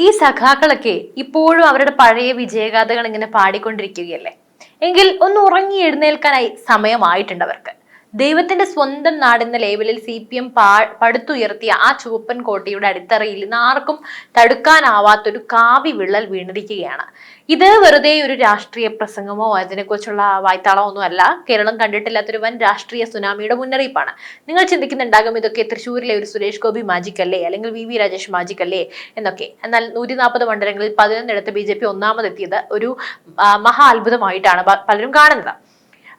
ഈ സഖാക്കളൊക്കെ ഇപ്പോഴും അവരുടെ പഴയ വിജയഗാഥകൾ ഇങ്ങനെ പാടിക്കൊണ്ടിരിക്കുകയല്ലേ? എങ്കിൽ ഒന്ന് ഉറങ്ങി എഴുന്നേൽക്കാനായി സമയമായിട്ടുണ്ട് അവർക്ക്. ദൈവത്തിന്റെ സ്വന്തം നാടെന്ന ലേബലിൽ CPM പടുത്തുയർത്തിയ ആ ചുവപ്പൻ കോട്ടയുടെ അടിത്തറയിൽ ഇന്ന് ആർക്കും തടുക്കാനാവാത്തൊരു കാവി വിള്ളൽ വീണിരിക്കുകയാണ്. ഇത് വെറുതെ ഒരു രാഷ്ട്രീയ പ്രസംഗമോ അതിനെക്കുറിച്ചുള്ള വായ്ത്താളമോ ഒന്നും അല്ല. കേരളം കണ്ടിട്ടില്ലാത്തൊരു വൻ രാഷ്ട്രീയ സുനാമിയുടെ മുന്നറിയിപ്പാണ്. നിങ്ങൾ ചിന്തിക്കുന്നുണ്ടാകും ഇതൊക്കെ തൃശ്ശൂരിലെ ഒരു സുരേഷ് ഗോപി മാജിക് അല്ലേ, അല്ലെങ്കിൽ VV രാജേഷ് മാജിക് അല്ലേ എന്നൊക്കെ. എന്നാൽ 140 മണ്ഡലങ്ങളിൽ 11 BJP ഒന്നാമതെത്തിയത് ഒരു മഹാ അത്ഭുതമായിട്ടാണ് പലരും കാണുന്നത്.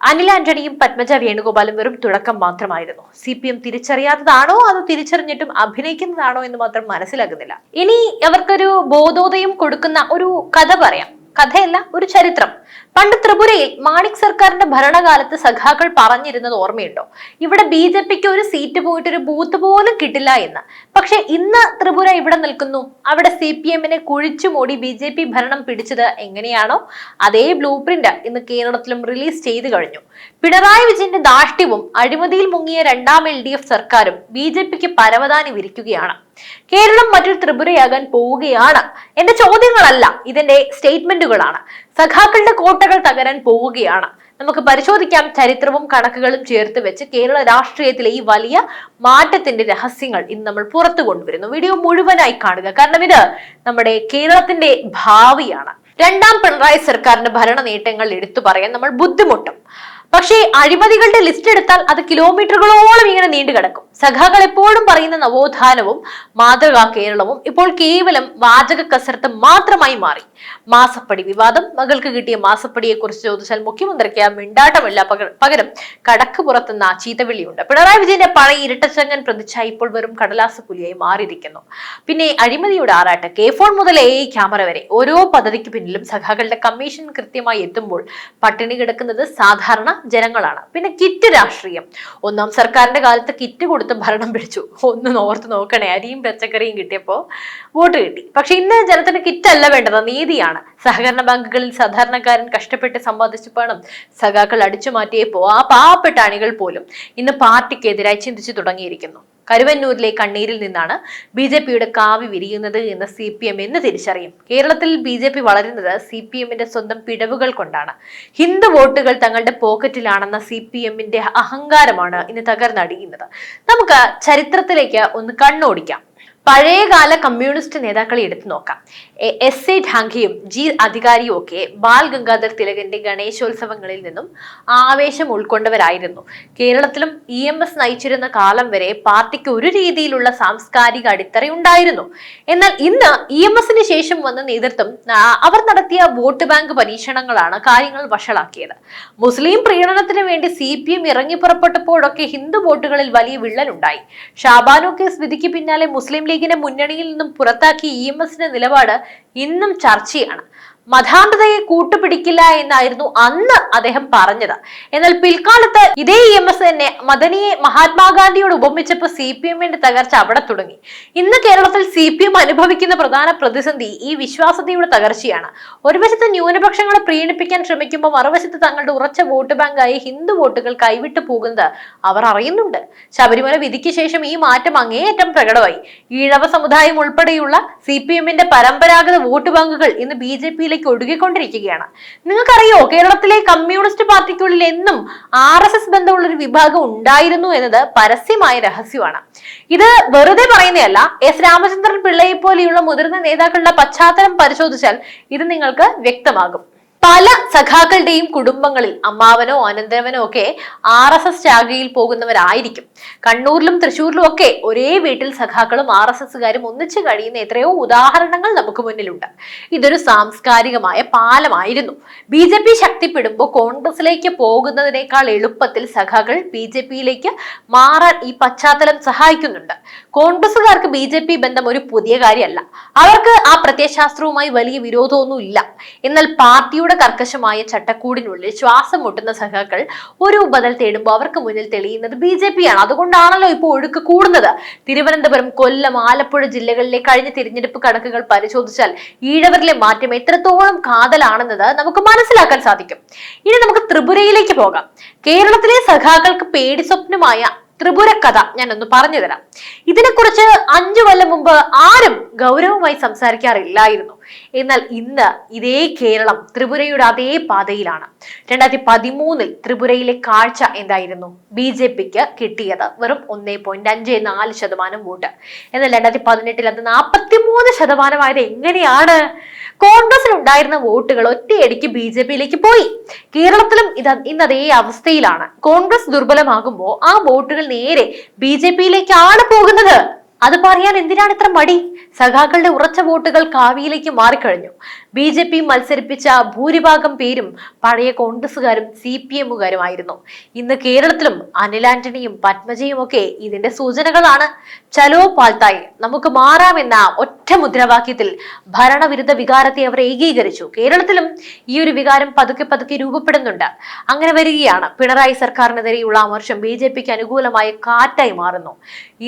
അനിൽ ആന്റണിയും പത്മജ വേണുഗോപാലും വെറും തുടക്കം മാത്രമായിരുന്നു. CPM തിരിച്ചറിയാത്തതാണോ അതോ തിരിച്ചറിഞ്ഞിട്ടും അഭിനയിക്കുന്നതാണോ എന്ന് മാത്രം മനസ്സിലാകുന്നില്ല. ഇനി അവർക്കൊരു ബോധോദയം കൊടുക്കുന്ന ഒരു കഥ പറയാം. കഥയല്ല, ഒരു ചരിത്രം. പണ്ട് ത്രിപുരയിൽ മാണിക് സർക്കാരിന്റെ ഭരണകാലത്ത് സഖാക്കൾ പറഞ്ഞിരുന്നത് ഓർമ്മയുണ്ടോ? ഇവിടെ BJPക്ക് ഒരു സീറ്റ് പോയിട്ട് ഒരു ബൂത്ത് പോലും കിട്ടില്ല എന്ന്. പക്ഷെ ഇന്ന് ത്രിപുര ഇവിടെ നിൽക്കുന്നു. അവിടെ CPMനെ കുഴിച്ചു മൂടി BJP ഭരണം പിടിച്ചത് എങ്ങനെയാണോ അതേ ബ്ലൂ പ്രിന്റ് ഇന്ന് കേരളത്തിലും റിലീസ് ചെയ്തു കഴിഞ്ഞു. പിണറായി വിജയന്റെ ധാർഷ്ട്യവും അഴിമതിയിൽ മുങ്ങിയ രണ്ടാം LDF സർക്കാരും BJPക്ക് പരവതാനി വിരിക്കുകയാണ്. കേരളം മറ്റൊരു ത്രിപുരയാകാൻ പോവുകയാണ്. എന്റെ ചോദ്യങ്ങളല്ല, ഇതിന്റെ സ്റ്റേറ്റ്മെന്റുകളാണ്. സഖാക്കളുടെ കോട്ടകൾ തകരാൻ പോവുകയാണ്. നമുക്ക് പരിശോധിക്കാം. ചരിത്രവും കണക്കുകളും ചേർത്ത് വെച്ച് കേരള രാഷ്ട്രീയത്തിലെ ഈ വലിയ മാറ്റത്തിന്റെ രഹസ്യങ്ങൾ ഇന്ന് നമ്മൾ പുറത്തു കൊണ്ടുവരുന്നു. വീഡിയോ മുഴുവനായി കാണുക, കാരണം ഇത് നമ്മുടെ കേരളത്തിന്റെ ഭാവിയാണ്. രണ്ടാം പിണറായി സർക്കാരിന്റെ ഭരണ നേട്ടങ്ങൾ എടുത്തു പറയാൻ നമ്മൾ ബുദ്ധിമുട്ടും. പക്ഷേ അഴിമതികളുടെ ലിസ്റ്റ് എടുത്താൽ അത് കിലോമീറ്ററുകളോളം ഇങ്ങനെ നീണ്ടു കിടക്കും. സഖാക്കൾ എപ്പോഴും പറയുന്ന നവോത്ഥാനവും മാതൃകാ കേരളവും ഇപ്പോൾ കേവലം വാചക കസരത്ത് മാത്രമായി മാറി. മാസപ്പടി വിവാദം. മകൾക്ക് കിട്ടിയ മാസപ്പടിയെ കുറിച്ച് ചോദിച്ചാൽ മുഖ്യമന്ത്രിക്ക് മിണ്ടാട്ടമില്ല, പകരം കടക്ക് പുറത്തുന്ന ചീത്തവിളിയുണ്ട്. പിണറായി വിജയന്റെ പഴയ ഇരട്ടച്ചങ്ങൻ പ്രതിച്ഛായ ഇപ്പോൾ വെറും കടലാസ പുലിയായി മാറിയിരിക്കുന്നു. പിന്നെ അഴിമതിയുടെ ആറാട്ട്. K4 മുതൽ AI ക്യാമറ വരെ ഓരോ പദ്ധതിക്ക് പിന്നിലും സഖാക്കളുടെ കമ്മീഷൻ കൃത്യമായി എത്തുമ്പോൾ പട്ടിണി കിടക്കുന്നത് സാധാരണ ജനങ്ങളാണ്. പിന്നെ കിറ്റ് രാഷ്ട്രീയം. ഒന്നാം സർക്കാരിന്റെ കാലത്ത് കിറ്റ് കൊടുത്ത് ഭരണം പിടിച്ചു. ഒന്ന് ഓർത്ത് നോക്കണേ, അരിയും പച്ചക്കറിയും കിട്ടിയപ്പോ വോട്ട് കിട്ടി. പക്ഷെ ഇന്ന് ജനത്തിന് കിറ്റല്ല വേണ്ടത്, നീതിയാണ്. സഹകരണ ബാങ്കുകളിൽ സാധാരണക്കാരൻ കഷ്ടപ്പെട്ട് സമ്പാദിച്ച പണം സഖാക്കൾ അടിച്ചു മാറ്റിയപ്പോ ആ പാവപ്പെട്ട അണികൾ പോലും ഇന്ന് പാർട്ടിക്കെതിരായി ചിന്തിച്ചു തുടങ്ങിയിരിക്കുന്നു. കരുവന്നൂരിലെ കണ്ണീരിൽ നിന്നാണ് BJPയുടെ കാവി വിരിയുന്നത് എന്ന് CPM എന്ന് തിരിച്ചറിയും. കേരളത്തിൽ BJP വളരുന്നത് CPMന്റെ സ്വന്തം പിഴവുകൾ കൊണ്ടാണ്. ഹിന്ദു വോട്ടുകൾ തങ്ങളുടെ പോക്കറ്റിലാണെന്ന CPMന്റെ അഹങ്കാരമാണ് ഇന്ന് തകർന്നടിയുന്നത്. നമുക്ക് ചരിത്രത്തിലേക്ക് ഒന്ന് കണ്ണോടിക്കാം. പഴയകാല കമ്മ്യൂണിസ്റ്റ് നേതാക്കളെ എടുത്തു നോക്കാം. SA ഢാങ്കയും G അധികാരിയും ഒക്കെ ബാൽ ഗംഗാധർ തിലകന്റെ ഗണേശോത്സവങ്ങളിൽ നിന്നും ആവേശം ഉൾക്കൊണ്ടവരായിരുന്നു. കേരളത്തിലും EMS നയിച്ചിരുന്ന കാലം വരെ പാർട്ടിക്ക് ഒരു രീതിയിലുള്ള സാംസ്കാരിക അടിത്തറയുണ്ടായിരുന്നു. എന്നാൽ ഇന്ന് EMSന് ശേഷം വന്ന നേതൃത്വം അവർ നടത്തിയ വോട്ട് ബാങ്ക് പരീക്ഷണങ്ങളാണ് കാര്യങ്ങൾ വഷളാക്കിയത്. മുസ്ലിം പ്രീണനത്തിന് വേണ്ടി CPM ഇറങ്ങി പുറപ്പെട്ടപ്പോഴൊക്കെ ഹിന്ദു വോട്ടുകളിൽ വലിയ വിള്ളലുണ്ടായി. ഷാബാനോ കേസ് വിധിക്ക് പിന്നാലെ മുസ്ലിം ലീഗിനെ മുന്നണിയിൽ നിന്നും പുറത്താക്കി EMSന്റെ നിലപാട് ഇന്നും ചർച്ചയാണ്. മതാന്ധതയെ കൂട്ടുപിടിക്കില്ല എന്നായിരുന്നു അന്ന് അദ്ദേഹം പറഞ്ഞത്. എന്നാൽ പിൽക്കാലത്ത് ഇതേ EMS തന്നെ മദനിയെ മഹാത്മാഗാന്ധിയോട് ഉപമിച്ചപ്പോൾ CPMന്റെ തകർച്ച അവിടെ തുടങ്ങി. ഇന്ന് കേരളത്തിൽ CPM അനുഭവിക്കുന്ന പ്രധാന പ്രതിസന്ധി ഈ വിശ്വാസതയുടെ തകർച്ചയാണ്. ഒരു വശത്ത് ന്യൂനപക്ഷങ്ങളെ പ്രീണിപ്പിക്കാൻ ശ്രമിക്കുമ്പോൾ മറുവശത്ത് തങ്ങളുടെ ഉറച്ച വോട്ട് ബാങ്കായി ഹിന്ദു വോട്ടുകൾ കൈവിട്ടു പോകുന്നത് അവർ അറിയുന്നുണ്ട്. ശബരിമല വിധിക്ക് ശേഷം ഈ മാറ്റം അങ്ങേയറ്റം പ്രകടമായി. ഈഴവ സമുദായം ഉൾപ്പെടെയുള്ള CPMന്റെ പരമ്പരാഗത വോട്ട് ബാങ്കുകൾ ഇന്ന് BJP ഒടുകിക്കൊണ്ടിരിക്കുകയാണ്. നിങ്ങൾക്കറിയോ, കേരളത്തിലെ കമ്മ്യൂണിസ്റ്റ് പാർട്ടിക്കുള്ളിൽ എന്നും RSS ബന്ധമുള്ള ഒരു വിഭാഗം ഉണ്ടായിരുന്നു എന്നത് പരസ്യമായ രഹസ്യമാണ്. ഇത് വെറുതെ പറയുന്നതല്ല. രാമചന്ദ്രൻ പിള്ളയെ പോലെയുള്ള മുതിർന്ന നേതാക്കളുടെ പശ്ചാത്തലം പരിശോധിച്ചാൽ ഇത് നിങ്ങൾക്ക് വ്യക്തമാകും. പല സഖാക്കളുടെയും കുടുംബങ്ങളിൽ അമ്മാവനോ അനന്തരവനോ ഒക്കെ RSS ശാഖയിൽ പോകുന്നവരായിരിക്കും. കണ്ണൂരിലും തൃശ്ശൂരിലും ഒക്കെ ഒരേ വീട്ടിൽ സഖാക്കളും RSSകാരും ഒന്നിച്ചു കഴിയുന്ന എത്രയോ ഉദാഹരണങ്ങൾ നമുക്ക് മുന്നിലുണ്ട്. ഇതൊരു സാംസ്കാരികമായ പാലമായിരുന്നു. BJP ശക്തിപ്പെടുമ്പോൾ കോൺഗ്രസിലേക്ക് പോകുന്നതിനേക്കാൾ എളുപ്പത്തിൽ സഖാക്കൾ BJPയിലേക്ക് മാറാൻ ഈ പശ്ചാത്തലം സഹായിക്കുന്നുണ്ട്. കോൺഗ്രസുകാർക്ക് BJP ബന്ധം ഒരു പുതിയ കാര്യമല്ല. അവർക്ക് ആ പ്രത്യയശാസ്ത്രവുമായി വലിയ വിരോധമൊന്നും ഇല്ല. എന്നാൽ പാർട്ടിയുടെ കർക്കശമായ ചട്ടക്കൂടിനുള്ളിൽ ശ്വാസം മുട്ടുന്ന സഖാക്കൾ ഒരു ബദൽ തേടുമ്പോൾ അവർക്ക് മുന്നിൽ തെളിയുന്നത് BJPയാണ്. അതുകൊണ്ടാണല്ലോ ഇപ്പോൾ ഒഴുക്ക് കൂടുന്നത്. തിരുവനന്തപുരം, കൊല്ലം, ആലപ്പുഴ ജില്ലകളിലെ കഴിഞ്ഞ തിരഞ്ഞെടുപ്പ് കണക്കുകൾ പരിശോധിച്ചാൽ ഈഴവരിലെ മാറ്റം എത്രത്തോളം കാതലാണെന്നത് നമുക്ക് മനസ്സിലാക്കാൻ സാധിക്കും. ഇനി നമുക്ക് ത്രിപുരയിലേക്ക് പോകാം. കേരളത്തിലെ സഖാക്കൾക്ക് പേടി സ്വപ്നമായ ത്രിപുര കഥ ഞാനൊന്ന് പറഞ്ഞു തരാം. ഇതിനെക്കുറിച്ച് 5 കൊല്ലം മുമ്പ് ആരും ഗൗരവമായി സംസാരിക്കാറില്ലായിരുന്നു. എന്നാൽ ഇന്ന് ഇതേ കേരളം ത്രിപുരയുടെ അതേ പാതയിലാണ്. 2013 ത്രിപുരയിലെ കാഴ്ച എന്തായിരുന്നു? BJPക്ക് കിട്ടിയത് വെറും 1.54% വോട്ട്. എന്നാൽ 2018 അത് 43% എങ്ങനെയാണ്? കോൺഗ്രസിന് ഉണ്ടായിരുന്ന വോട്ടുകൾ ഒറ്റയടിക്ക് BJPയിലേക്ക് പോയി. കേരളത്തിലും ഇന്ന് അതേ അവസ്ഥയിലാണ്. കോൺഗ്രസ് ദുർബലമാകുമ്പോൾ ആ വോട്ടുകൾ നേരെ BJPയിലേക്കാണ് പോകുന്നത്. അത് പറയാൻ എന്തിനാണ് ഇത്ര മടി? സഖാക്കളുടെ ഉറച്ച വോട്ടുകൾ കാവിയിലേക്ക് മാറിക്കഴിഞ്ഞു. BJP മത്സരിപ്പിച്ച ഭൂരിഭാഗം പേരും പഴയ കോൺഗ്രസുകാരും CPMകാരുമായിരുന്നു. ഇന്ന് കേരളത്തിലും അനിൽ ആന്റണിയും പത്മജയും ഒക്കെ ഇതിന്റെ സൂചനകളാണ്. ചലോ പാൽത്തായി, നമുക്ക് മാറാമെന്ന ഒറ്റ മുദ്രാവാക്യത്തിൽ ഭരണവിരുദ്ധ വികാരത്തെ അവർ ഏകീകരിച്ചു. കേരളത്തിലും ഈ ഒരു വികാരം പതുക്കെ പതുക്കെ രൂപപ്പെടുന്നുണ്ട്. അങ്ങനെ വരികയാണ്. പിണറായി സർക്കാരിനെതിരെയുള്ള അമർഷം BJPക്ക് അനുകൂലമായ കാറ്റായി മാറുന്നു.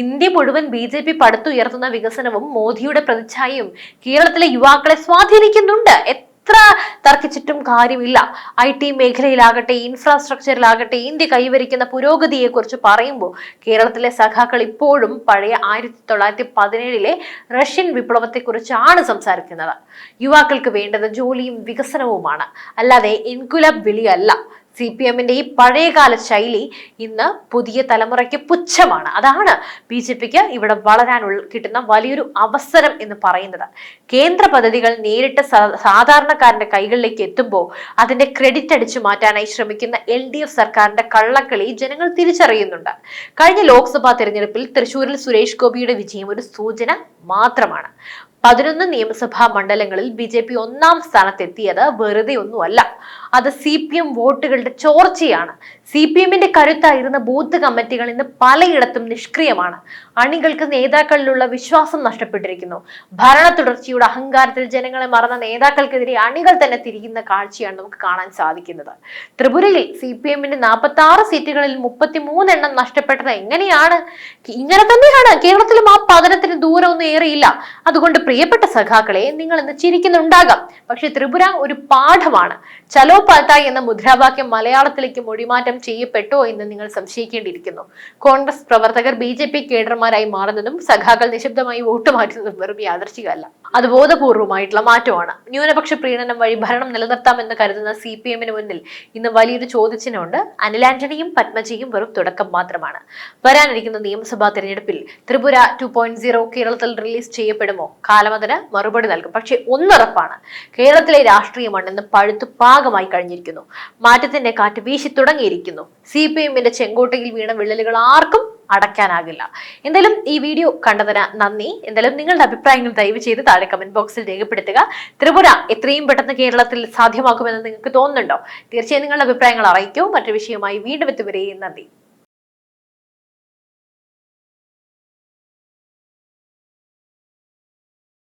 ഇന്ത്യ മുഴുവൻ BJP പടുത്തുയർത്തുന്ന വികസനവും മോദിയുടെ പ്രതിച്ഛായയും കേരളത്തിലെ യുവാക്കളെ സ്വാധീനിക്കുന്നുണ്ട്. എത്ര തർക്കിച്ചിട്ടും കാര്യമില്ല. IT മേഖലയിലാകട്ടെ, ഇൻഫ്രാസ്ട്രക്ചറിലാകട്ടെ ഇന്ത്യ കൈവരിക്കുന്ന പുരോഗതിയെ കുറിച്ച് പറയുമ്പോൾ കേരളത്തിലെ സഖാക്കൾ ഇപ്പോഴും പഴയ 1917 റഷ്യൻ വിപ്ലവത്തെ കുറിച്ചാണ് സംസാരിക്കുന്നത്. യുവാക്കൾക്ക് വേണ്ടത് ജോലിയും വികസനവുമാണ്, അല്ലാതെ ഇൻകുലാബ് വിളിയല്ല. CPMന്റെ ഈ പഴയകാല ശൈലി ഇന്ന് പുതിയ തലമുറയ്ക്ക് പുച്ഛമാണ്. അതാണ് BJPക്ക് ഇവിടെ വളരാനുള്ള കിട്ടുന്ന വലിയൊരു അവസരം എന്ന് പറയുന്നത്. കേന്ദ്ര പദ്ധതികൾ നേരിട്ട് സാധാരണക്കാരന്റെ കൈകളിലേക്ക് എത്തുമ്പോൾ അതിന്റെ ക്രെഡിറ്റ് അടിച്ചു മാറ്റാനായി ശ്രമിക്കുന്ന LDF സർക്കാരിന്റെ കള്ളക്കളി ജനങ്ങൾ തിരിച്ചറിയുന്നുണ്ട്. കഴിഞ്ഞ ലോക്സഭാ തെരഞ്ഞെടുപ്പിൽ തൃശൂരിൽ സുരേഷ് ഗോപിയുടെ വിജയം ഒരു സൂചന മാത്രമാണ്. 11 നിയമസഭാ മണ്ഡലങ്ങളിൽ BJP 1ാം സ്ഥാനത്തെത്തിയത് വെറുതെ ഒന്നുമല്ല. അത് CPM വോട്ടുകളുടെ ചോർച്ചയാണ്. CPMന്റെ കരുത്തായിരുന്ന ബൂത്ത് കമ്മിറ്റികൾ ഇന്ന് പലയിടത്തും നിഷ്ക്രിയമാണ്. അണികൾക്ക് നേതാക്കളിലുള്ള വിശ്വാസം നഷ്ടപ്പെട്ടിരിക്കുന്നു. ഭരണ തുടർച്ചയുടെ അഹങ്കാരത്തിൽ ജനങ്ങളെ മറന്ന നേതാക്കൾക്കെതിരെ അണികൾ തന്നെ തിരിയുന്ന കാഴ്ചയാണ് നമുക്ക് കാണാൻ സാധിക്കുന്നത്. ത്രിപുരയിൽ CPMന്റെ 46 സീറ്റുകളിൽ 33 എണ്ണം നഷ്ടപ്പെട്ടത് എങ്ങനെയാണ്? ഇങ്ങനെ തന്നെയാണ്. കേരളത്തിലും ആ പതനത്തിന് ദൂരം ഒന്നും ഏറെയില്ല. അതുകൊണ്ട് പ്രിയപ്പെട്ട സഖാക്കളെ, നിങ്ങൾ ഇന്ന് ചിരിക്കുന്നുണ്ടാകാം, പക്ഷെ ത്രിപുര ഒരു പാഠമാണ്. ചലോ പാൽത്തായ് എന്ന മുദ്രാവാക്യം മലയാളത്തിലേക്ക് മൊഴിമാറ്റം ചെയ്യപ്പെട്ടോ എന്ന് നിങ്ങൾ സംശയിക്കേണ്ടിയിരിക്കുന്നു. കോൺഗ്രസ് പ്രവർത്തകർ BJP കേഡർമാരായി മാറുന്നതും സഖാക്കൾ നിശബ്ദമായി വോട്ട് മാറ്റുന്നതും വെറും യാദർച്ഛികമല്ല, അത് ബോധപൂർവമായിട്ടുള്ള മാറ്റമാണ്. ന്യൂനപക്ഷ പ്രീണനം വഴി ഭരണം നിലനിർത്താമെന്ന് കരുതുന്ന CPMന് മുന്നിൽ ഇന്ന് വലിയൊരു ചോദ്യചിഹ്നമുണ്ട്. അനിൽ ആന്റണിയും പത്മജയും വെറും തുടക്കം മാത്രമാണ്. വരാനിരിക്കുന്ന നിയമസഭാ തെരഞ്ഞെടുപ്പിൽ ത്രിപുര 2.0 കേരളത്തിൽ റിലീസ് ചെയ്യപ്പെടുമോ? കാലം അതിന് മറുപടി നൽകും. പക്ഷെ ഒന്നുറപ്പാണ്, കേരളത്തിലെ രാഷ്ട്രീയ മണ്ണെന്ന് പഴുത്തു പാകമായി കഴിഞ്ഞിരിക്കുന്നു. മാറ്റത്തിന്റെ കാറ്റ് വീശി തുടങ്ങിയിരിക്കുന്നു. CPMന്റെ ചെങ്കോട്ടയിൽ വീണ വിള്ളലുകൾ ആർക്കും അടയ്ക്കാനാകില്ല. എന്തായാലും ഈ വീഡിയോ കണ്ടതിന് നന്ദി. എന്തായാലും നിങ്ങളുടെ അഭിപ്രായങ്ങൾ ദയവ് ചെയ്ത് താഴെ കമന്റ് ബോക്സിൽ രേഖപ്പെടുത്തുക. ത്രിപുര എത്രയും പെട്ടെന്ന് കേരളത്തിൽ സാധ്യമാക്കുമെന്ന് നിങ്ങൾക്ക് തോന്നുന്നുണ്ടോ? തീർച്ചയായും നിങ്ങളുടെ അഭിപ്രായങ്ങൾ അറിയിക്കൂ. മറ്റൊരു വിഷയമായി വീണ്ടും എത്തുവരെ നന്ദി.